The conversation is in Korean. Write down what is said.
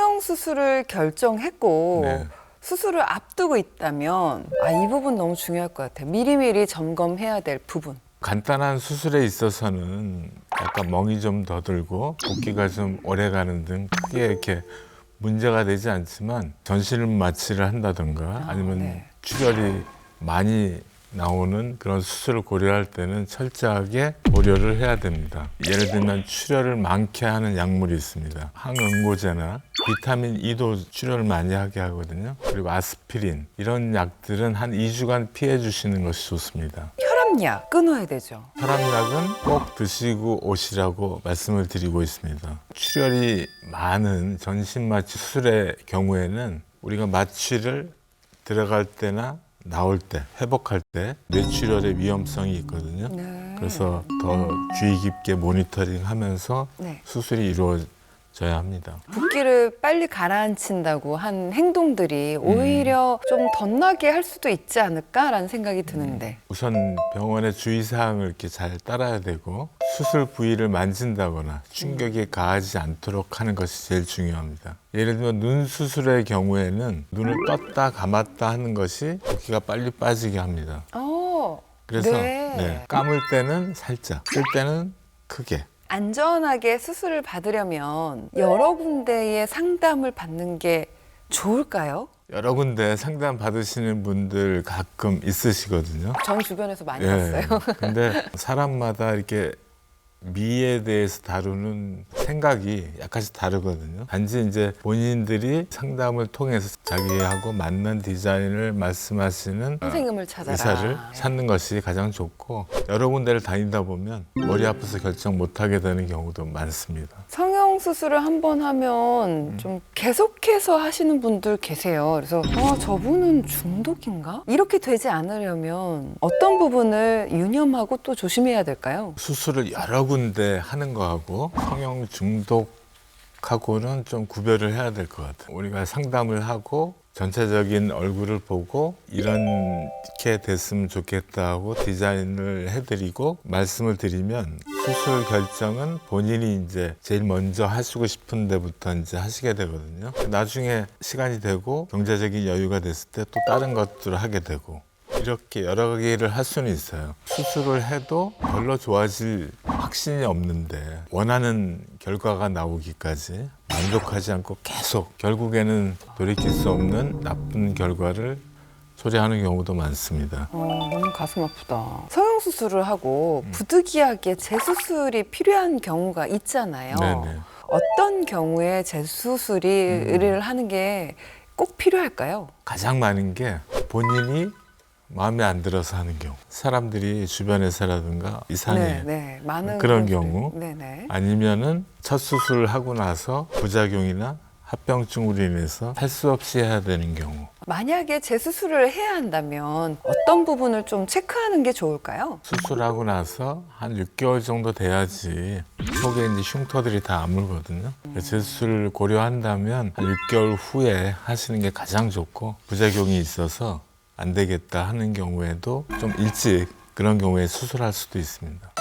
성형수술을 결정했고 네. 수술을 앞두고 있다면 이 부분 너무 중요할 것 같아요. 미리미리 점검해야 될 부분. 간단한 수술에 있어서는 약간 멍이 좀 더 들고 붓기가 좀 오래 가는 등 크게 이렇게 문제가 되지 않지만 전신 마취를 한다든가 아니면 네. 출혈이 많이 나오는 그런 수술을 고려할 때는 철저하게 고려를 해야 됩니다. 예를 들면 출혈을 많게 하는 약물이 있습니다. 항응고제나 비타민 E도 출혈을 많이 하게 하거든요. 그리고 아스피린 이런 약들은 한 2주간 피해 주시는 것이 좋습니다. 혈압약 끊어야 되죠. 혈압약은 꼭 드시고 오시라고 말씀을 드리고 있습니다. 출혈이 많은 전신마취 수술의 경우에는 우리가 마취를 들어갈 때나 나올 때, 회복할 때 뇌출혈의 위험성이 있거든요. 네. 그래서 더 주의 깊게 모니터링하면서 네. 수술이 이루어져야 합니다. 붓기를 빨리 가라앉힌다고 한 행동들이 오히려 좀 덧나게 할 수도 있지 않을까라는 생각이 드는데. 우선 병원의 주의사항을 이렇게 잘 따라야 되고 수술 부위를 만진다거나 충격이 가하지 않도록 하는 것이 제일 중요합니다. 예를 들면 눈 수술의 경우에는 눈을 떴다 감았다 하는 것이 붓기가 빨리 빠지게 합니다. 그래서 네. 감을 때는 살짝, 뜰 때는 크게. 안전하게 수술을 받으려면 여러 군데의 상담을 받는 게 좋을까요? 여러 군데 상담 받으시는 분들 가끔 있으시거든요. 전 주변에서 많이 봤어요. 근데 사람마다 이렇게 미에 대해서 다루는 생각이 약간씩 다르거든요. 단지 이제 본인들이 상담을 통해서 자기하고 맞는 디자인을 말씀하시는 선생님을 찾아라. 의사를 찾는 것이 가장 좋고 여러 군데를 다니다 보면 머리 아파서 결정 못하게 되는 경우도 많습니다. 성형수술을 한 번 하면 좀 계속해서 하시는 분들 계세요. 그래서 저분은 중독인가? 이렇게 되지 않으려면 어떤 부분을 유념하고 또 조심해야 될까요? 수술을 여러 군데 하는 거하고 성형 중독하고는 좀 구별을 해야 될 것 같아요. 우리가 상담을 하고 전체적인 얼굴을 보고 이렇게 됐으면 좋겠다 하고 디자인을 해드리고 말씀을 드리면 수술 결정은 본인이 이제 제일 먼저 하시고 싶은 데부터 이제 하시게 되거든요. 나중에 시간이 되고 경제적인 여유가 됐을 때 또 다른 것들을 하게 되고 이렇게 여러 개를 할 수는 있어요. 수술을 해도 별로 좋아질 확신이 없는데 원하는 결과가 나오기까지 만족하지 않고 계속 결국에는 돌이킬 수 없는 나쁜 결과를 초래하는 경우도 많습니다. 너무 가슴 아프다. 성형수술을 하고 부득이하게 재수술이 필요한 경우가 있잖아요. 네네. 어떤 경우에 재수술을 하는 게 꼭 필요할까요? 가장 많은 게 본인이 마음에 안 들어서 하는 경우. 사람들이 주변에서라든가 이상해. 많은 그런 분들이. 경우. 네네. 아니면은 첫 수술을 하고 나서 부작용이나 합병증으로 인해서 할 수 없이 해야 되는 경우. 만약에 재수술을 해야 한다면 어떤 부분을 좀 체크하는 게 좋을까요? 수술하고 나서 한 6개월 정도 돼야지 속에 이제 흉터들이 다 아물거든요. 재수술을 고려한다면 한 6개월 후에 하시는 게 가장 좋고 부작용이 있어서 안 되겠다 하는 경우에도 좀 일찍 그런 경우에 수술할 수도 있습니다.